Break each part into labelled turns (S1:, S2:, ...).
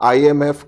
S1: IMF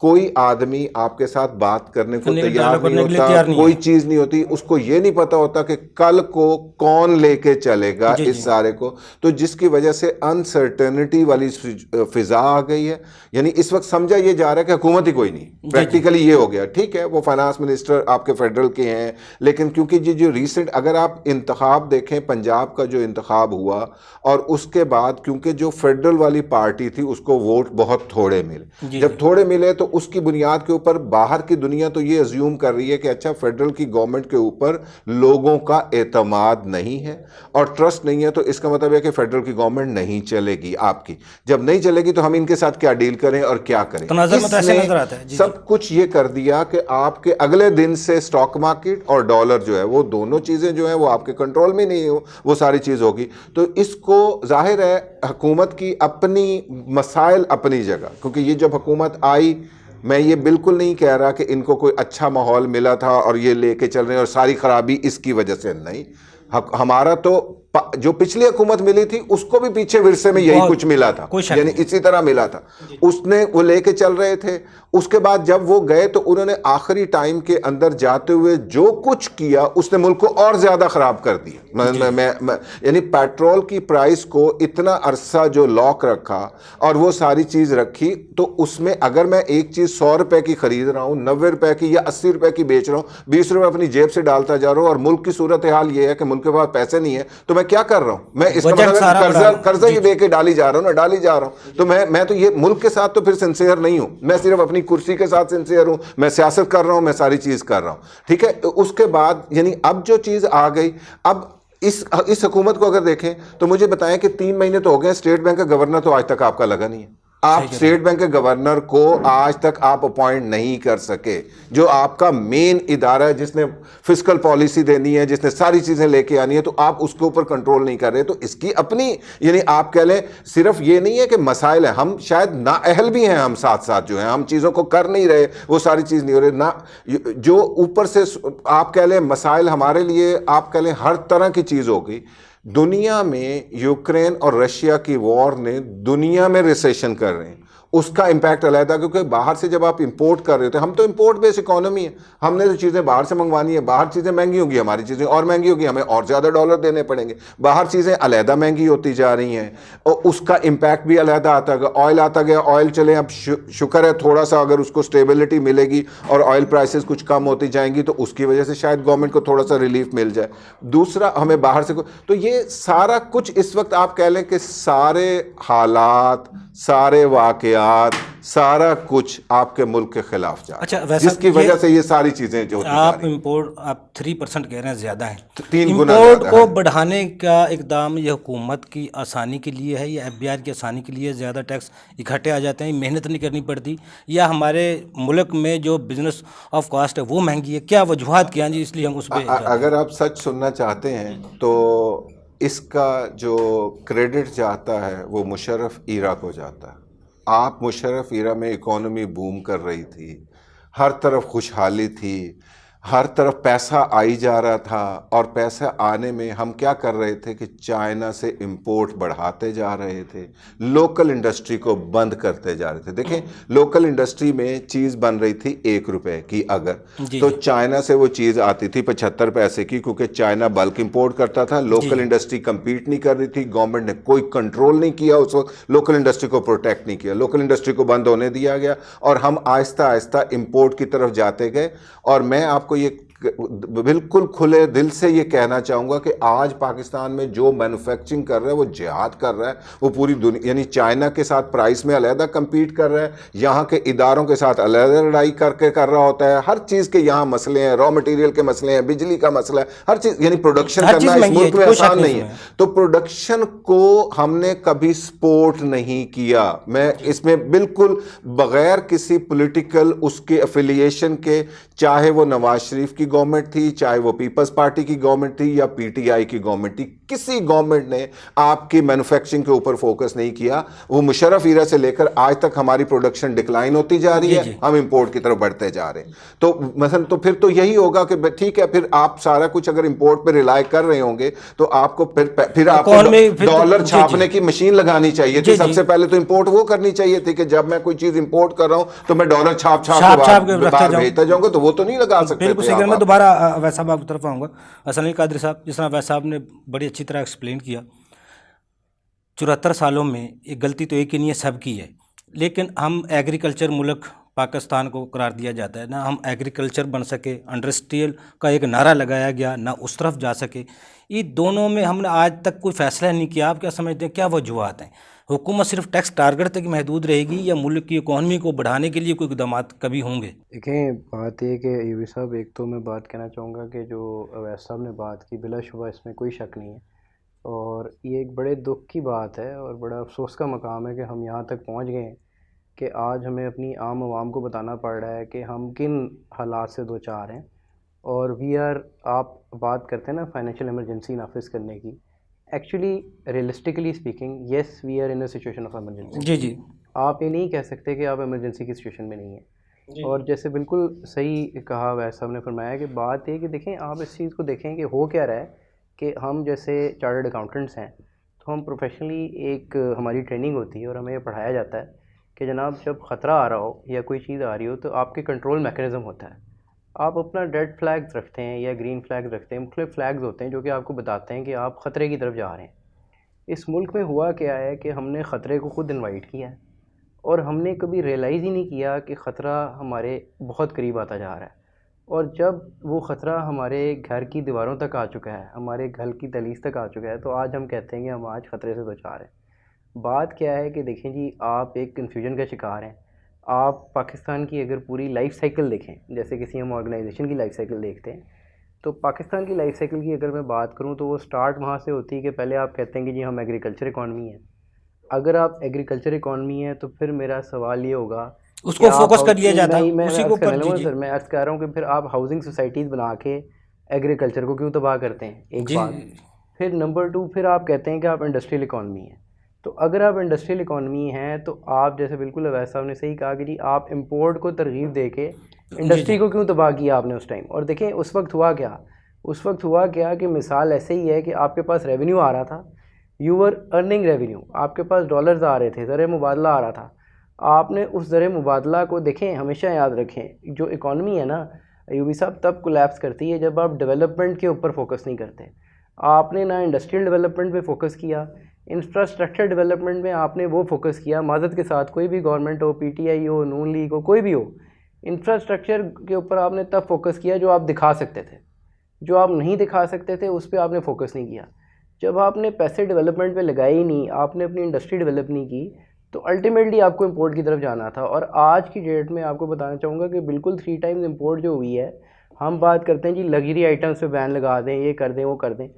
S1: کوئی آدمی آپ کے ساتھ بات کرنے کو تیار
S2: کرنے
S1: نہیں
S2: کے لیے
S1: ہوتا,
S2: تیار نہیں
S1: کوئی
S2: ہے.
S1: چیز نہیں ہوتی, اس کو یہ نہیں پتا ہوتا کہ کل کو کون لے کے چلے گا اس سارے کو. تو جس کی وجہ سے انسرٹنٹی والی فضا آ گئی ہے. یعنی اس وقت سمجھا یہ جا رہا ہے کہ حکومت ہی کوئی نہیں, پریکٹیکلی یہ ہو گیا. ٹھیک ہے وہ فائنانس منسٹر آپ کے فیڈرل کے ہیں, لیکن کیونکہ یہ جو ریسنٹ اگر آپ انتخاب دیکھیں, پنجاب کا جو انتخاب ہوا اور اس کے بعد کیونکہ جو فیڈرل والی پارٹی تھی اس کو ووٹ بہت تھوڑے ملے, جب تھوڑے ملے تو اس کی بنیاد کے اوپر باہر کی دنیا تو یہ ازیوم کر رہی ہے کہ اچھا فیڈرل کی گورنمنٹ کے اوپر لوگوں کا اعتماد نہیں ہے اور ٹرسٹ نہیں ہے, تو اس کا مطلب ہے کہ فیڈرل کی گورنمنٹ نہیں چلے گی آپ کی. جب نہیں چلے گی تو ہم ان کے ساتھ کیا ڈیل کریں اور کیا کریں. اس نے سب کچھ یہ کر دیا کہ آپ کے اگلے دن سے اسٹاک مارکیٹ اور ڈالر جو ہے وہ دونوں چیزیں جو ہیں وہ آپ کے کنٹرول میں نہیں ہو, وہ ساری چیز ہوگی. تو اس کو ظاہر ہے حکومت کی اپنی مسائل اپنی جگہ, کیونکہ یہ جب حکومت آئی, میں یہ بالکل نہیں کہہ رہا کہ ان کو کوئی اچھا ماحول ملا تھا اور یہ لے کے چل رہے ہیں اور ساری خرابی اس کی وجہ سے نہیں. ہمارا تو جو پچھلی حکومت ملی تھی اس کو بھی پیچھے ورثے میں یہی کچھ ملا تھا, یعنی اسی طرح ملا تھا, اس نے وہ لے کے چل رہے تھے. اس کے بعد جب وہ گئے تو انہوں نے آخری ٹائم کے اندر جاتے ہوئے جو کچھ کیا اس نے ملک کو اور زیادہ خراب کر دیا. یعنی پیٹرول کی پرائس کو اتنا عرصہ جو لاک رکھا اور وہ ساری چیز رکھی, تو اس میں اگر میں ایک چیز 100 روپے کی خرید رہا ہوں, 90 روپے کی یا 80 روپے کی بیچ رہا ہوں, 20 روپے اپنی جیب سے ڈالتا جا رہا ہوں, اور ملک کی صورتحال یہ ہے کہ ملک کے پاس پیسے نہیں ہے, تو میں کیا کر رہا ہوں؟ میں اس کا مطلب قرضہ ہی لے کے ڈالی جا رہا ہوں. تو میں تو یہ ملک کے ساتھ تو پھر سنسیئر نہیں ہوں, میں صرف اپنی کرسی کے ساتھ سنسیئر ہوں, میں سیاست کر رہا ہوں, میں ساری چیز کر رہا ہوں. ٹھیک ہے, اس کے بعد یعنی اب جو چیز آ گئی, اب اس حکومت کو اگر دیکھیں تو مجھے بتائیں کہ 3 مہینے تو ہو گئے, اسٹیٹ بینک کا گورنر تو آج تک آپ کا لگا نہیں ہے. آپ اسٹیٹ بینک کے گورنر کو آج تک آپ اپوائنٹ نہیں کر سکے, جو آپ کا مین ادارہ ہے, جس نے فسکل پالیسی دینی ہے, جس نے ساری چیزیں لے کے آنی ہے, تو آپ اس کے اوپر کنٹرول نہیں کر رہے. تو اس کی اپنی یعنی آپ کہہ لیں صرف یہ نہیں ہے کہ مسائل ہیں, ہم شاید نااہل بھی ہیں, ہم ساتھ ساتھ جو ہیں ہم چیزوں کو کر نہیں رہے, وہ ساری چیز نہیں ہو رہی نا, جو اوپر سے آپ کہہ لیں مسائل ہمارے لیے آپ کہہ لیں ہر طرح کی چیز ہو گئی. دنیا میں یوکرین اور رشیا کی وار نے دنیا میں ریسیشن کر رہے ہیں, اس کا امپیکٹ علیحدہ, کیونکہ باہر سے جب آپ امپورٹ کر رہے ہوتے ہیں, ہم تو امپورٹ بیس اکانومی ہے, ہم نے تو چیزیں باہر سے منگوانی ہے, باہر چیزیں مہنگی ہوگی, ہماری چیزیں اور مہنگی ہوگی, ہمیں اور زیادہ ڈالر دینے پڑیں گے, باہر چیزیں علیحدہ مہنگی ہوتی جا رہی ہیں, اور اس کا امپیکٹ بھی علیحدہ آتا گیا. آئل آتا گیا, آئل چلیں, اب شکر ہے تھوڑا سا اگر اس کو اسٹیبلٹی ملے گی اور آئل پرائسز کچھ کم ہوتی جائیں گی, تو اس کی وجہ سے شاید گورنمنٹ کو تھوڑا سا ریلیف مل جائے. دوسرا ہمیں باہر سے تو یہ سارا کچھ اس وقت آپ کہہ لیں کہ سارے حالات, سارے واقعات, سارا کچھ آپ کے ملک کے خلاف جا رہا ہے, جس کی وجہ سے یہ ساری چیزیں جو
S2: آپ امپورٹ آپ 3% کہہ رہے ہیں زیادہ ہیں,
S1: 3 گنا
S2: امپورٹ کو بڑھانے کا اقدام یہ حکومت کی آسانی کے لیے ہے یا ایف بی آئی کی آسانی کے لیے زیادہ ٹیکس اکٹھے آ جاتے ہیں, محنت نہیں کرنی پڑتی, یا ہمارے ملک میں جو بزنس آف کاسٹ ہے وہ مہنگی ہے, کیا وجوہات کیا ہیں جی, اس لیے ہم اس پہ
S1: اگر آپ سچ سننا چاہتے ہیں تو اس کا جو کریڈٹ جاتا ہے وہ مشرف ایرا کو جاتا ہے. آپ مشرف ایرا میں اکانومی بوم کر رہی تھی, ہر طرف خوشحالی تھی, ہر طرف پیسہ آئی جا رہا تھا, اور پیسہ آنے میں ہم کیا کر رہے تھے کہ چائنا سے امپورٹ بڑھاتے جا رہے تھے, لوکل انڈسٹری کو بند کرتے جا رہے تھے. دیکھیں لوکل انڈسٹری میں چیز بن رہی تھی 1 روپے کی اگر, تو چائنا سے وہ چیز آتی تھی 75 پیسے کی, کیونکہ چائنا بلک امپورٹ کرتا تھا, لوکل انڈسٹری کمپیٹ نہیں کر رہی تھی, گورنمنٹ نے کوئی کنٹرول نہیں کیا اس وقت, لوکل انڈسٹری کو پروٹیکٹ نہیں کیا, لوکل انڈسٹری کو بند ہونے دیا گیا, اور ہم آہستہ آہستہ امپورٹ کی طرف جاتے گئے. اور میں آپ کو یہ بالکل کھلے دل سے یہ کہنا چاہوں گا کہ آج پاکستان میں جو مینوفیکچرنگ کر رہا ہے وہ جہاد کر رہا ہے, وہ پوری دنیا یعنی چائنا کے ساتھ پرائس میں علیحدہ کمپیٹ کر رہا ہے, یہاں کے اداروں کے ساتھ علیحدہ لڑائی کر کے کر رہا ہوتا ہے, ہر چیز کے یہاں مسئلے ہیں, را مٹیریل کے مسئلے ہیں, بجلی کا مسئلہ ہے, ہر چیز یعنی پروڈکشن کرنا اس ملک میں آسان نہیں ہے. تو پروڈکشن کو ہم نے کبھی سپورٹ نہیں کیا, میں اس میں بالکل بغیر کسی پولیٹیکل اس کے افیلیشن کے, چاہے وہ نواز شریف کی کی گورنمنٹ تھی, چاہے وہ پیپلز پارٹی کی گورنمنٹ تھی یا پی ٹی آئی کی گورنمنٹ تھی, کسی گورنمنٹ نے آپ کی مینوفیکچرنگ کے اوپر فوکس نہیں کیا. وہ مشرف ایرا سے لے کر آج تک ہماری پروڈکشن ڈکلائن ہوتی جا رہی ہے, ہم امپورٹ کی طرف بڑھتے جا رہے ہیں. تو مثلا تو پھر تو یہی ہوگا کہ ٹھیک ہے, پھر آپ سارا کچھ اگر امپورٹ پہ ریلائی کر رہے ہوں گے تو آپ کو پھر آپ کو ڈالر چھاپنے کی مشین لگانی چاہیے تھی. سب سے پہلے تو امپورٹ وہ کرنی چاہیے تھی کہ جب میں کوئی چیز امپورٹ کر رہا ہوں تو میں ڈالر چھاپ کے باہر بھیجتا جاؤں گا, تو وہ تو نہیں لگا سکتے.
S2: بالکل صحیح. میں دوبارہ ویسا صاحب کی طرف آؤں گا. حسن علی قادری صاحب, جس طرح ویسا صاحب نے بڑی اچھی طرح ایکسپلین کیا, 74 سالوں میں ایک غلطی تو ایک ہی نہیں ہے, سب کی ہے, لیکن ہم ایگریکلچر ملک پاکستان کو قرار دیا جاتا ہے, نہ ہم ایگریکلچر بن سکے, انڈسٹریل کا ایک نعرہ لگایا گیا, نہ اس طرف جا سکے. یہ دونوں میں ہم نے آج تک کوئی فیصلہ نہیں کیا. آپ کیا سمجھتے ہیں, کیا وجوہات ہیں؟ حکومت صرف ٹیکس ٹارگٹ تک محدود رہے گی یا ملک کی اکانومی کو بڑھانے کے لیے کوئی اقدامات کبھی ہوں گے؟
S3: دیکھیں بات یہ کہ یوبی صاحب, ایک تو میں بات کہنا چاہوں گا کہ جو اویس صاحب نے بات کی بلا شبہ اس میں کوئی شک نہیں ہے, اور یہ ایک بڑے دکھ کی بات ہے اور بڑا افسوس کا مقام ہے کہ ہم یہاں تک پہنچ گئے ہیں کہ آج ہمیں اپنی عام عوام کو بتانا پڑ رہا ہے کہ ہم کن حالات سے دو چار ہیں. اور آپ بات کرتے ہیں نا فائنینشیل ایمرجنسی نافذ کرنے کی, actually realistically speaking yes we are in a situation of emergency.
S2: جی جی,
S3: آپ یہ نہیں کہہ سکتے کہ آپ ایمرجنسی کی سچویشن میں نہیں ہیں. اور جیسے بالکل صحیح کہا ویس صاحب نے فرمایا کہ بات یہ کہ دیکھیں آپ اس چیز کو دیکھیں کہ ہو کیا رہا ہے کہ ہم جیسے چارٹرڈ اکاؤنٹنٹس ہیں تو ہم پروفیشنلی ایک ہماری ٹریننگ ہوتی ہے اور ہمیں یہ پڑھایا جاتا ہے کہ جناب جب خطرہ آ رہا ہو یا کوئی چیز آ رہی ہو تو آپ کے کنٹرول میکینزم ہوتا ہے. آپ اپنا ریڈ فلیگز رکھتے ہیں یا گرین فلیگز رکھتے ہیں, مختلف فلیگز ہوتے ہیں جو کہ آپ کو بتاتے ہیں کہ آپ خطرے کی طرف جا رہے ہیں. اس ملک میں ہوا کیا ہے کہ ہم نے خطرے کو خود انوائٹ کیا ہے اور ہم نے کبھی ریئلائز ہی نہیں کیا کہ خطرہ ہمارے بہت قریب آتا جا رہا ہے. اور جب وہ خطرہ ہمارے گھر کی دیواروں تک آ چکا ہے, ہمارے گھر کی دہلیز تک آ چکا ہے, تو آج ہم کہتے ہیں کہ ہم آج خطرے سے دو چار ہیں. بات کیا ہے کہ دیکھیں جی, آپ ایک کنفیوژن کا شکار ہیں. آپ پاکستان کی اگر پوری لائف سائیکل دیکھیں, جیسے کسی ہم آرگنائزیشن کی لائف سائیکل دیکھتے ہیں, تو پاکستان کی لائف سائیکل کی اگر میں بات کروں تو وہ سٹارٹ وہاں سے ہوتی ہے کہ پہلے آپ کہتے ہیں کہ جی ہم ایگریکلچر اکانومی ہیں. اگر آپ ایگریکلچر اکانومی ہیں تو پھر میرا سوال یہ ہوگا
S2: اس کو فوکس کر لیا جاتا, اسی کو پر. جی
S3: سر میں عرض کر رہا ہوں کہ پھر آپ ہاؤسنگ سوسائٹیز بنا کے ایگریکلچر کو کیوں تباہ کرتے ہیں, ایک بات. پھر نمبر 2, پھر آپ کہتے ہیں کہ آپ انڈسٹریل اکانومی ہیں. تو اگر آپ انڈسٹریل اکانومی ہیں تو آپ جیسے بالکل اویس صاحب نے صحیح کہا کہ جی آپ امپورٹ کو ترغیب دے کے انڈسٹری کو کیوں تباہ کیا آپ نے اس ٹائم. اور دیکھیں اس وقت ہوا کیا کہ مثال ایسے ہی ہے کہ آپ کے پاس ریونیو آ رہا تھا, یو ور ارننگ ریونیو, آپ کے پاس ڈالرز آ رہے تھے, زر مبادلہ آ رہا تھا. آپ نے اس زر مبادلہ کو دیکھیں, ہمیشہ یاد رکھیں جو اکانومی ہے نا ایوبی صاحب تب کولیپس کرتی ہے جب آپ ڈیولپمنٹ کے اوپر فوکس نہیں کرتے. آپ نے نہ انڈسٹریل ڈیولپمنٹ پہ فوکس کیا, انفراسٹرکچر ڈیولپمنٹ میں آپ نے وہ فوکس کیا. معذرت کے ساتھ کوئی بھی گورنمنٹ ہو, پی ٹی آئی ہو, نون لیگ ہو, کوئی بھی ہو, انفراسٹرکچر کے اوپر آپ نے تب فوکس کیا جو آپ دکھا سکتے تھے. جو آپ نہیں دکھا سکتے تھے اس پہ آپ نے فوکس نہیں کیا. جب آپ نے پیسے ڈیولپمنٹ پہ لگائے ہی نہیں, آپ نے اپنی انڈسٹری ڈیولپ نہیں کی, تو الٹیمیٹلی آپ کو امپورٹ کی طرف جانا تھا. اور آج کی ڈیٹ میں آپ کو بتانا چاہوں گا کہ بالکل 3 ٹائمز امپورٹ جو ہوئی ہے, ہم بات کرتے ہیں جی لگژری آئٹمس پہ بین لگا دیں, یہ کر دیں, وہ کر دیں.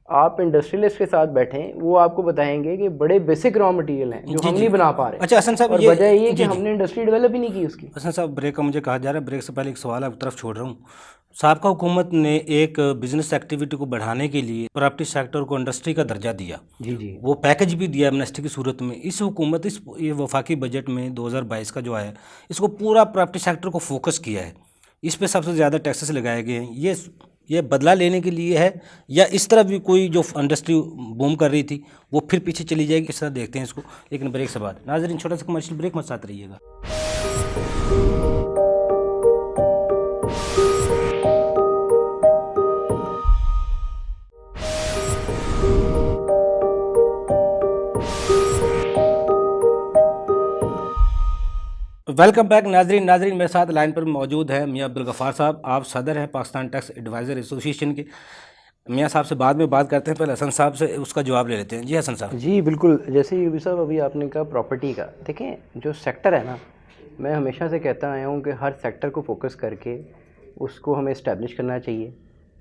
S3: آپ انڈسٹریلسٹ کے ساتھ بیٹھیں, وہ آپ کو بتائیں گے کہ بڑے بیسک را مٹیریل ہیں جو ہم نہیں بنا پا رہے.
S2: اچھا حسن صاحب,
S3: اور وجہ یہ ہے کہ ہم نے انڈسٹری ڈیولپ ہی نہیں کی اس کی.
S2: حسن صاحب بریک کا مجھے کہا جا رہا ہے, بریک سے پہلے ایک سوال آپ کی طرف چھوڑ رہا ہوں. سابقہ حکومت نے ایک بزنس ایکٹیویٹی کو بڑھانے کے لیے پراپرٹی سیکٹر کو انڈسٹری کا درجہ دیا,
S3: جی
S2: وہ پیکج بھی دیا ایمنسٹی کی صورت میں. اس حکومت یہ وفاقی بجٹ میں 2022 کا جو آیا ہے, اس کو پورا پراپرٹی سیکٹر کو فوکس کیا ہے, اس پہ سب سے زیادہ ٹیکسز لگائے گئے ہیں. یہ بدلہ لینے کے لیے ہے یا اس طرح بھی کوئی جو انڈسٹری بوم کر رہی تھی وہ پھر پیچھے چلی جائے گی؟ اس طرح دیکھتے ہیں اس کو, لیکن بریک سے بعد. ناظرین چھوٹا سا کمرشل بریک, مت ساتھ رہیے گا. ویلکم بیک ناظرین میرے ساتھ لائن پر موجود ہے میاں عبدالغفار صاحب. آپ صدر ہیں پاکستان ٹیکس ایڈوائزر ایسوسیشن کے. میاں صاحب سے بعد میں بات کرتے ہیں, پہلے حسن صاحب سے اس کا جواب لے لیتے ہیں. جی حسن صاحب.
S3: جی بالکل, جیسے یوبی صاحب ابھی آپ نے کہا پراپرٹی کا, دیکھیں جو سیکٹر ہے نا, میں ہمیشہ سے کہتا آیا ہوں کہ ہر سیکٹر کو فوکس کر کے اس کو ہمیں اسٹیبلش کرنا چاہیے,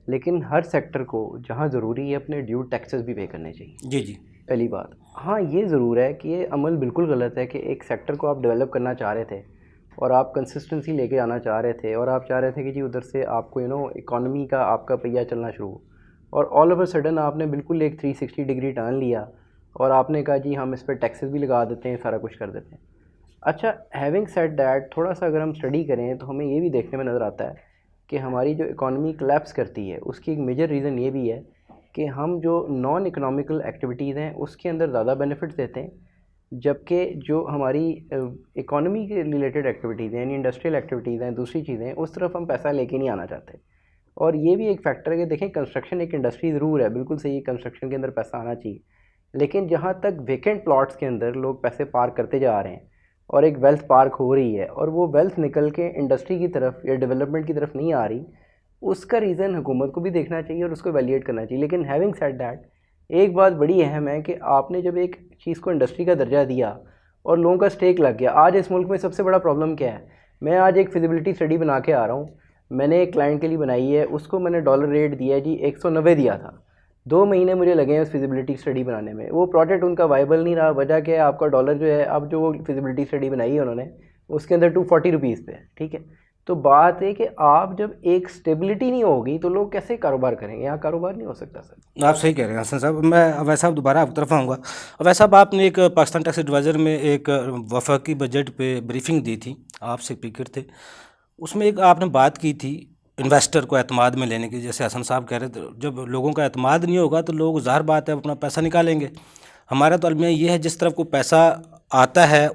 S3: لیکن ہر سیکٹر کو جہاں ضروری ہے اپنے ڈیو ٹیکسز بھی پے کرنے چاہیے.
S2: جی
S3: پہلی بات. ہاں یہ ضرور ہے کہ یہ عمل بالکل غلط ہے کہ ایک سیکٹر کو آپ ڈیولپ کرنا چاہ رہے تھے اور آپ کنسسٹنسی لے کے آنا چاہ رہے تھے اور آپ چاہ رہے تھے کہ جی ادھر سے آپ کو اکانومی کا آپ کا پہیہ چلنا شروع ہو، اور آل اوور سڈن آپ نے بالکل ایک 360 ڈگری ٹرن لیا اور آپ نے کہا جی ہم اس پہ ٹیکسز بھی لگا دیتے ہیں، سارا کچھ کر دیتے ہیں. اچھا، ہیونگ سیڈ دیٹ، تھوڑا سا اگر ہم اسٹڈی کریں تو ہمیں یہ بھی دیکھنے میں نظر آتا ہے کہ ہماری جو اکانومی کلیپس کرتی ہے اس کی ایک میجر ریزن یہ بھی ہے کہ ہم جو نان اکنامیکل ایکٹیویٹیز ہیں اس کے اندر زیادہ بینیفٹس دیتے ہیں، جبکہ جو ہماری اکانومی کے ریلیٹڈ ایکٹیویٹیز ہیں یعنی انڈسٹریل ایکٹیویٹیز ہیں، دوسری چیزیں، اس طرف ہم پیسہ لے کے نہیں آنا چاہتے. اور یہ بھی ایک فیکٹر ہے کہ دیکھیں کنسٹرکشن ایک انڈسٹری ضرور ہے، بالکل صحیح، کنسٹرکشن کے اندر پیسہ آنا چاہیے، لیکن جہاں تک ویکینٹ پلاٹس کے اندر لوگ پیسے پارک کرتے جا رہے ہیں اور ایک ویلتھ پارک ہو رہی ہے اور وہ ویلتھ نکل کے انڈسٹری کی طرف یا ڈیولپمنٹ کی طرف نہیں آ رہی، اس کا ریزن حکومت کو بھی دیکھنا چاہیے اور اس کو ایویلیٹ کرنا چاہیے. لیکن ہیونگ سیڈ دیٹ، ایک بات بڑی اہم ہے کہ آپ نے جب ایک چیز کو انڈسٹری کا درجہ دیا اور لوگوں کا اسٹیک لگ گیا. آج اس ملک میں سب سے بڑا پرابلم کیا ہے؟ میں آج ایک فیزیبلٹی اسٹڈی بنا کے آ رہا ہوں، میں نے ایک کلائنٹ کے لیے بنائی ہے، اس کو میں نے ڈالر ریٹ دیا ہے جی 190 دیا تھا، 2 مہینے مجھے لگے ہیں اس فیزیبلٹی اسٹڈی بنانے میں. وہ پروجیکٹ ان کا وائبل نہیں رہا، وجہ کہ آپ کا ڈالر جو ہے، اب جو وہ فیزیبلٹی اسٹڈی بنائی ہے انہوں نے، اس کے اندر 240 روپیز پہ ہے. ٹھیک ہے، تو بات ہے کہ آپ جب ایک اسٹیبلٹی نہیں ہوگی تو لوگ کیسے کاروبار کریں گے؟ یہاں کاروبار نہیں ہو سکتا سر.
S2: آپ صحیح کہہ رہے ہیں حسن صاحب. میں اویس صاحب دوبارہ آپ کی طرف آؤں گا. اویس صاحب، آپ نے ایک پاکستان ٹیکس ایڈوائزر میں ایک وفاقی بجٹ پہ بریفنگ دی تھی، آپ سے اسپیکر تھے، اس میں ایک آپ نے بات کی تھی انویسٹر کو اعتماد میں لینے کی. جیسے حسن صاحب کہہ رہے تھے، جب لوگوں کا اعتماد نہیں ہوگا تو لوگ ظاہر بات ہے اپنا پیسہ نکالیں گے. ہمارا تو المیہ یہ ہے جس طرف کو پیسہ آتا ہے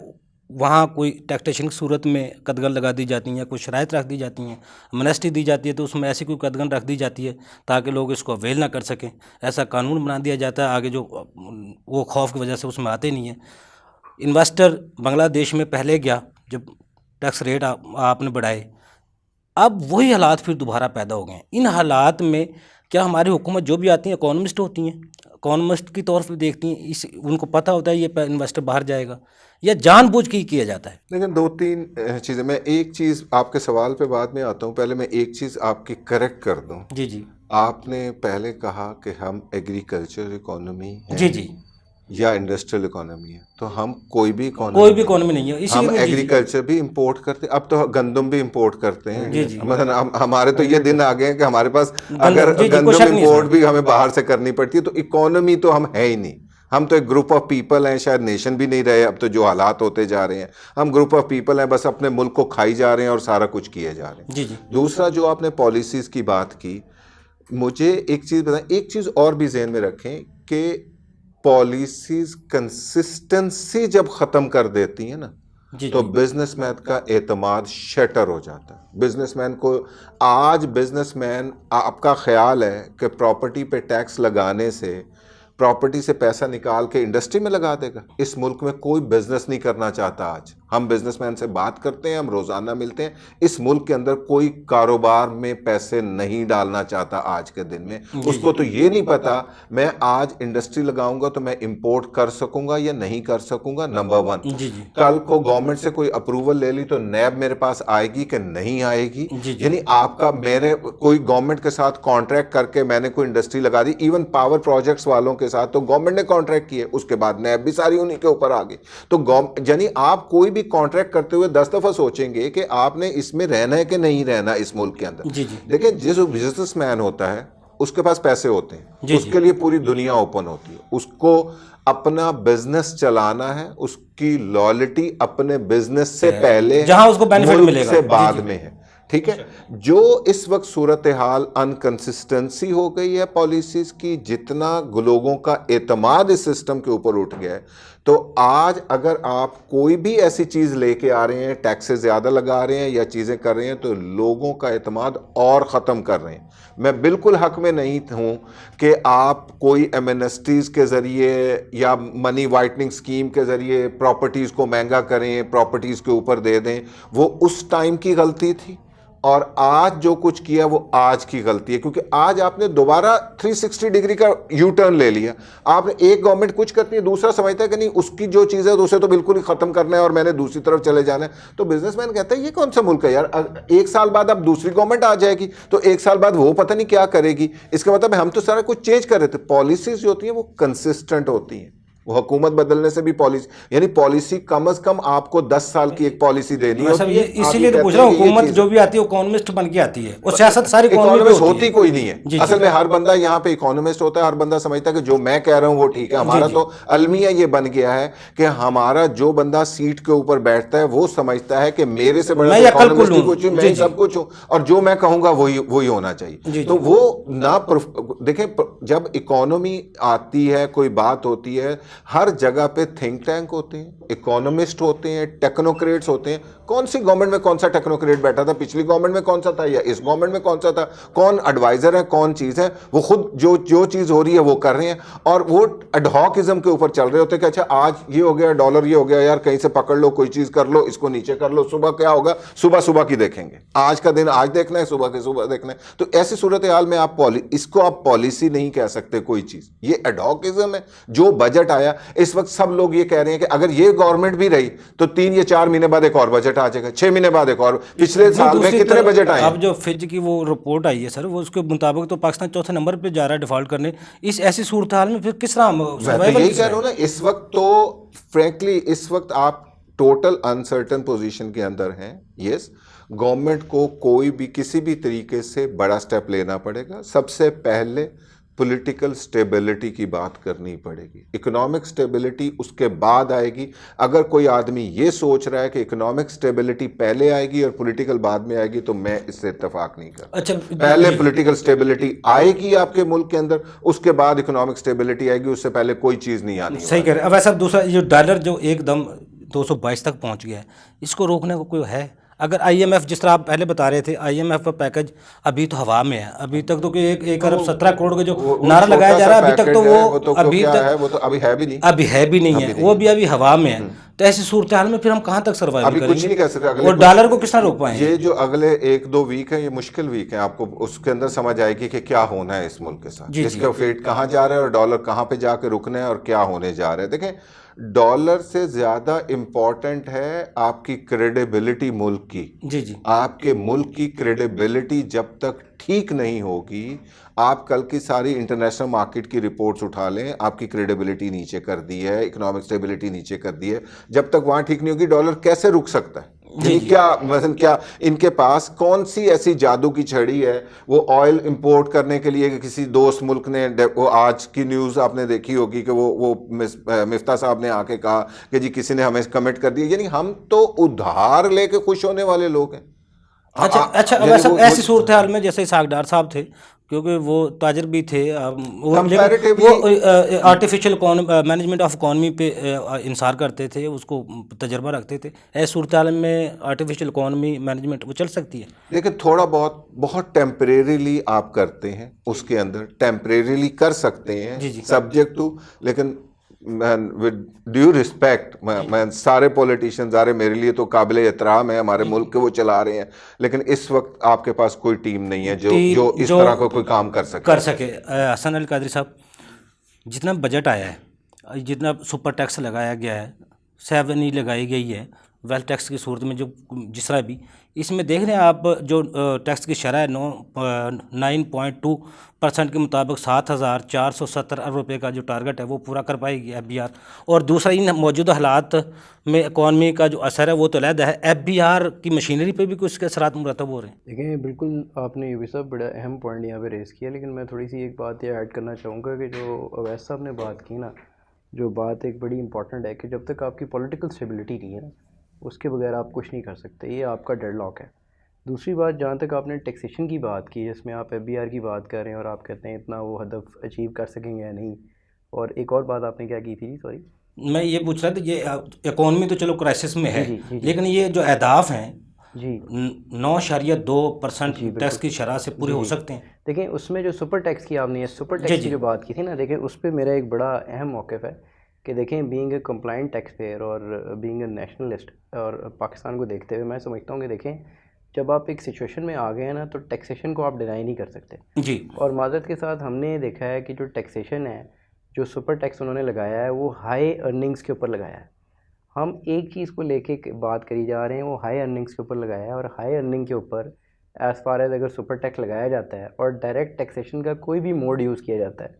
S2: وہاں کوئی ٹیکسیشن کی صورت میں قدغن لگا دی جاتی ہیں، کوئی شرائط رکھ دی جاتی ہیں، امنیسٹی دی جاتی ہے، تو اس میں ایسی کوئی قدغن رکھ دی جاتی ہے تاکہ لوگ اس کو اویل نہ کر سکیں. ایسا قانون بنا دیا جاتا ہے آگے جو وہ خوف کی وجہ سے اس میں آتے نہیں ہیں. انویسٹر بنگلہ دیش میں پہلے گیا جب ٹیکس ریٹ آپ نے بڑھائے، اب وہی حالات پھر دوبارہ پیدا ہو گئے ہیں. ان حالات میں کیا ہماری حکومت جو بھی آتی ہیں اکانومسٹ ہوتی ہیں، اکانومسٹ کی طور پہ دیکھتی ہیں، ان کو پتہ ہوتا ہے یہ انویسٹر باہر جائے گا، یا جان بوجھ کے کیا جاتا ہے؟
S1: لیکن 2-3 چیزیں، میں ایک چیز آپ کے سوال پہ بعد میں آتا ہوں، پہلے میں ایک چیز آپ کی کریکٹ کر دوں.
S2: جی جی
S1: آپ نے پہلے کہا کہ ہم ایگریکلچر اکانومی ہیں
S2: جی جی
S1: یا انڈسٹریل اکانومی ہے، تو ہم کوئی بھی
S2: اکانومی نہیں ہے. اسی
S1: ہم
S2: لیے
S1: ایگریکلچر بھی امپورٹ کرتے ہیں، اب تو گندم بھی امپورٹ کرتے ہیں.
S2: جی جی
S1: مثلا ہمارے تو یہ دن آ گئے ہیں کہ ہمارے پاس اگر
S2: جی جی کوئی
S1: گندم
S2: شک نہیں
S1: امپورٹ بھی ہمیں باہر سے کرنی پڑتی ہے، تو اکانومی تو ہم ہے ہی نہیں. ہم تو ایک گروپ آف پیپل ہیں، شاید نیشن بھی نہیں رہے اب تو جو حالات ہوتے جا رہے ہیں. ہم گروپ آف پیپل ہیں، بس اپنے ملک کو کھائی جا رہے ہیں اور سارا کچھ کیے جا رہے ہیں.
S2: جی جی
S1: دوسرا جو آپ نے پالیسیز کی بات کی، مجھے ایک چیز بتائیں، ایک چیز اور بھی ذہن میں رکھیں کہ پالیسیز کنسسٹنسی جب ختم کر دیتی ہیں نا
S2: جی
S1: تو بزنس مین کا اعتماد شٹر ہو جاتا ہے. بزنس مین کو آج بزنس مین آپ کا خیال ہے کہ پراپرٹی پہ ٹیکس لگانے سے، پراپرٹی سے پیسہ نکال کے انڈسٹری میں لگا دے گا؟ اس ملک میں کوئی بزنس نہیں کرنا چاہتا. آج ہم بزنس مین سے بات کرتے ہیں، ہم روزانہ ملتے ہیں، اس ملک کے اندر کوئی کاروبار میں پیسے نہیں ڈالنا چاہتا آج کے دن میں. اس کو تو یہ نہیں پتا میں آج انڈسٹری لگاؤں گا تو میں امپورٹ کر سکوں گا یا نہیں کر سکوں گا. نمبر 1.
S2: جی جی
S1: کل کو گورنمنٹ سے کوئی اپروول لے لی تو نیب میرے پاس آئے گی کہ نہیں آئے گی؟ یعنی آپ کا میرے کوئی گورنمنٹ کے ساتھ کانٹریکٹ کر کے میں نے کوئی انڈسٹری لگا دی، ایون پاور پروجیکٹس والوں کے ساتھ تو گورنمنٹ نے کانٹریکٹ کیے، اس کے بعد نیب بھی ساری انہی کے اوپر آ گئی. تو یعنی آپ کوئی بھی کانٹریکٹ کرتے ہوئے 10 دفعہ سوچیں گے کہ آپ نے اس میں رہنا ہے کہ نہیں رہنا اس ملک کے اندر. دیکھیں، جس بزنس مین ہوتا ہے اس کے پاس پیسے ہوتے ہیں، اس کے لیے پوری دنیا اوپن ہوتی ہے. اس کو اپنا بزنس چلانا ہے، اس کی لائلٹی اپنے بزنس سے پہلے
S2: جہاں اس کو بینیفٹ ملے گا
S1: سے بعد میں ہے. ٹھیک ہے، جو اس وقت صورتحال انکنسسٹنسی ہو گئی ہے پالیسیز کی، جتنا لوگوں کا اعتماد اس سسٹم کے اوپر اٹھ گیا ہے، تو آج اگر آپ کوئی بھی ایسی چیز لے کے آ رہے ہیں، ٹیکسز زیادہ لگا رہے ہیں یا چیزیں کر رہے ہیں، تو لوگوں کا اعتماد اور ختم کر رہے ہیں. میں بالکل حق میں نہیں ہوں کہ آپ کوئی ایمنسٹیز کے ذریعے یا منی وائٹننگ سکیم کے ذریعے پراپرٹیز کو مہنگا کریں، پراپرٹیز کے اوپر دے دیں. وہ اس ٹائم کی غلطی تھی، اور آج جو کچھ کیا وہ آج کی غلطی ہے، کیونکہ آج آپ نے دوبارہ 360 ڈگری کا یو ٹرن لے لیا. آپ نے ایک گورنمنٹ کچھ کرتی ہے، دوسرا سمجھتا ہے کہ نہیں اس کی جو چیز ہے اسے تو بالکل ہی ختم کرنا ہے اور میں نے دوسری طرف چلے جانا ہے. تو بزنس مین کہتا ہے یہ کون سا ملک ہے یار؟ 1 سال بعد اب دوسری گورنمنٹ آ جائے گی تو 1 سال بعد وہ پتہ نہیں کیا کرے گی. اس کا مطلب ہم تو سارا کچھ چینج کر رہے تھے. پالیسیز جو ہوتی ہیں وہ کنسسٹنٹ ہوتی ہیں، وہ حکومت بدلنے سے بھی پالیسی, یعنی پالیسی کم از کم آپ کو 10 سال کی ایک پالیسی دینی ہوتی ہے.
S2: اسی لیے تو پوچھ رہا ہوں, حکومت جو بھی آتی ہے اکانومسٹ بن کے آتی ہے, اور سیاست ساری
S1: اکانومسٹ ہوتی کوئی نہیں ہے اصل میں. ہر بندہ یہاں پہ اکانومسٹ ہوتا ہے, ہر بندہ سمجھتا ہے کہ جو میں کہہ رہا ہوں وہ ٹھیک ہے. ہمارا تو المیہ یہ بن گیا ہے کہ ہمارا جو بندہ سیٹ کے اوپر بیٹھتا ہے وہ سمجھتا ہے کہ میرے سے بڑا اکانومسٹ ہی کچھ ہوں, میں سب کچھ ہوں, اور جو میں کہوں گا وہی ہونا چاہیے. تو وہ نہ دیکھیں, جب اکانومی آتی ہے, کوئی بات ہوتی ہے, ہر جگہ پہ تھنک ٹینک ہوتے ہیں, اکانومسٹ ہوتے ہیں, ٹیکنوکریٹس ہوتے ہیں. کون سی گورنمنٹ میں کون سا ٹیکنوکریٹ بیٹھا تھا, پچھلی گورنمنٹ میں کون سا تھا, یا اس گورنمنٹ میں کون سا تھا, کون ایڈوائزر ہے, کون چیز ہے, وہ خود جو چیز ہو رہی ہے وہ کر رہے ہیں, اور وہ ایڈہاکزم کے اوپر چل رہے ہوتے ہیں کہ اچھا آج یہ ہو گیا, ڈالر یہ ہو گیا, یار کہیں سے پکڑ لو, کوئی چیز کر لو, اس کو نیچے کر لو, صبح کیا ہوگا, صبح کی دیکھیں گے, آج کا دن آج دیکھنا ہے, صبح دیکھنا ہے. تو ایسی صورتحال میں اس کو آپ پالیسی نہیں کہہ سکتے کوئی چیز, یہ ایڈہاکزم ہے. جو بجٹ آیا اس وقت سب لوگ یہ کہہ رہے ہیں کہ اگر یہ گورنمنٹ بھی رہی تو 3 یا 4 مہینے بعد ایک اور بجٹ آ جائے گا, 6 مہینے بعد ایک اور. پچھلے سال میں کتنے بجٹ آئے ہیں؟
S2: اب جو فج کی وہ رپورٹ آئی ہے سر, وہ اس کے مطابق تو پاکستان چوتھے نمبر پہ جا رہا ہے ڈیفالٹ کرنے. اس ایسی صورتحال میں پھر کس طرح
S1: سروائیول, یہی کہہ رہا ہوں نا, اس وقت تو فرینکلی اس وقت آپ ٹوٹل انسرٹن پوزیشن کے اندر ہیں. یس, گورنمنٹ کو کوئی بھی کسی بھی طریقے سے بڑا سٹیپ لینا پڑے گا. سب سے پہلے پولیٹیکل سٹیبلٹی کی بات کرنی پڑے گی. اکنامک سٹیبلٹی اس کے بعد آئے گی. اگر کوئی آدمی یہ سوچ رہا ہے کہ اکنامک سٹیبلٹی پہلے آئے گی اور پولیٹیکل بعد میں آئے گی, تو میں اس سے اتفاق نہیں کرتا.
S2: اچھا,
S1: پہلے پولیٹیکل سٹیبلٹی آئے گی آپ کے ملک کے اندر, اس کے بعد اکنامک سٹیبلٹی آئے گی, اس سے پہلے کوئی چیز نہیں آنی.
S2: صحیح کہہ رہے ہیں. اب ایسا دوسرا, یہ ڈالر جو ایک دم 222 تک پہنچ گیا ہے, اس کو روکنے کو کوئی ہے؟ اگر آئی ایم ایف, جس طرح آپ پہلے بتا رہے تھے, آئی ایم ایف کا پیکج ابھی تو ہوا میں ہے, ابھی تک تو 1 ارب 17 کروڑ کا جو نعرہ لگایا جا رہا ہے ابھی تک تو وہ
S1: ابھی ہے بھی نہیں,
S2: وہ بھی ابھی ہوا میں ہے. تو ایسی صورتحال میں پھر ہم کہاں تک سروائیو کریں گے؟
S1: کچھ نہیں کہہ سکتے.
S2: اور ڈالر کو کس طرح روک پائیں گے؟
S1: یہ جو اگلے 1-2 ویک ہیں, یہ مشکل ویک ہیں. آپ کو اس کے اندر سمجھ آئے گی کہ کیا ہونا ہے اس ملک کے ساتھ, اس کا فیٹ کہاں جا رہا ہے, اور ڈالر کہاں پہ جا کے رکنا ہے, اور کیا ہونے جا رہا ہے. دیکھیں, ڈالر سے زیادہ امپورٹنٹ ہے آپ کی کریڈیبلٹی ملک کی. آپ کے ملک کی کریڈیبلٹی جب تک ٹھیک نہیں ہوگی, آپ کل کی ساری انٹرنیشنل مارکیٹ کی رپورٹس اٹھا لیں, آپ کی کریڈیبلٹی نیچے کر دی ہے, اکنامک سٹیبلٹی نیچے کر دی ہے. جب تک وہاں ٹھیک نہیں ہوگی, ڈالر کیسے رک سکتا ہے؟ کیا ان کے پاس کون سی ایسی جادو کی چھڑی ہے, وہ آئل امپورٹ کرنے کے لیے کسی دوست ملک نے, وہ آج کی نیوز آپ نے دیکھی ہوگی کہ وہ مفتاح صاحب نے آ کے کہا کہ جی کسی نے ہمیں کمٹ کر دیا. یعنی ہم تو ادھار لے کے خوش ہونے والے لوگ ہیں.
S2: اچھا, ایسی صورتحال میں جیسے اسحاق ڈار صاحب تھے, کیونکہ وہ تاجر بھی تھے, وہ آرٹیفیشل مینجمنٹ آف اکانومی پہ انحصار کرتے تھے, اس کو تجربہ رکھتے تھے. ایسی صورتحال میں آرٹیفیشل اکانومی مینجمنٹ وہ چل سکتی ہے؟
S1: لیکن تھوڑا بہت ٹیمپریریلی آپ کرتے ہیں, اس کے اندر ٹیمپریریلی کر سکتے ہیں, سبجیکٹ ٹو. لیکن ود ڈیو ریسپیکٹ, میں سارے پولیٹیشین میرے لیے تو قابل احترام ہے, ہمارے ملک کے وہ چلا رہے ہیں, لیکن اس وقت آپ کے پاس کوئی ٹیم نہیں ہے جو اس طرح کا کوئی کام کر سکے.
S2: حسن علی قادری صاحب, جتنا بجٹ آیا ہے, جتنا سپر ٹیکس لگایا گیا ہے, 7 لگائی گئی ہے ویلتھ ٹیکس کی صورت میں, جو جس طرح بھی اس میں دیکھ رہے ہیں آپ, جو ٹیکس کی شرح ہے 9.2% کے مطابق 7,470 ارب روپے کا جو ٹارگٹ ہے وہ پورا کر پائے گی ایف بی آر. اور دوسرا, ان موجودہ حالات میں اکانومی کا جو اثر ہے وہ تو علیحدہ ہے, ایف بی آر کی مشینری پہ بھی کچھ اس کے اثرات مرتب ہو رہے ہیں.
S3: دیکھیں, بالکل آپ نے یہ سب بڑا اہم پوائنٹ یہاں پہ ریز کیا, لیکن میں تھوڑی سی ایک بات یہ ایڈ کرنا چاہوں گا کہ جو اویس صاحب نے بات کی نا, جو بات ایک بڑی امپورٹنٹ ہے کہ جب تک آپ کی پولیٹیکل اسٹیبلٹی نہیں ہے نا, اس کے بغیر آپ کچھ نہیں کر سکتے, یہ آپ کا ڈیڈ لاک ہے. دوسری بات, جہاں تک آپ نے ٹیکسیشن کی بات کی, جس میں آپ ایف بی آر کی بات کر رہے ہیں اور آپ کہتے ہیں اتنا وہ ہدف اچیو کر سکیں گے یا نہیں, اور ایک اور بات آپ نے کیا کی تھی؟ سوری,
S2: میں یہ پوچھ رہا تھا, یہ اکانومی تو چلو کرائسس میں ہے, لیکن یہ جو اہداف ہیں 9.2% ٹیکس کی شرح سے پورے ہو سکتے ہیں؟
S3: دیکھیں, اس میں جو سپر ٹیکس کی آپ نے سپر ٹیکس کی جو بات کی تھی نا, دیکھیں اس پہ میرا ایک بڑا اہم موقف ہے کہ دیکھیں, being a compliant tax payer اور بینگ اے نیشنلسٹ اور پاکستان کو دیکھتے ہوئے میں سمجھتا ہوں کہ دیکھیں, جب آپ ایک سچویشن میں آ گئے ہیں نا, تو ٹیکسیشن کو آپ ڈینائی نہیں کر سکتے. اور معذرت کے ساتھ ہم نے دیکھا ہے کہ جو ٹیکسیشن ہے, جو سپر ٹیکس انہوں نے لگایا ہے, وہ ہائی ارننگز کے اوپر لگایا ہے. ہم ایک چیز کو لے کے بات کری جا رہے ہیں, وہ ہائی ارننگز کے اوپر لگایا ہے, اور ہائی ارننگ کے اوپر ایز فار ایز اگر سپر ٹیکس لگایا جاتا ہے اور ڈائریکٹ ٹیکسیشن کا کوئی بھی موڈ یوز کیا جاتا ہے,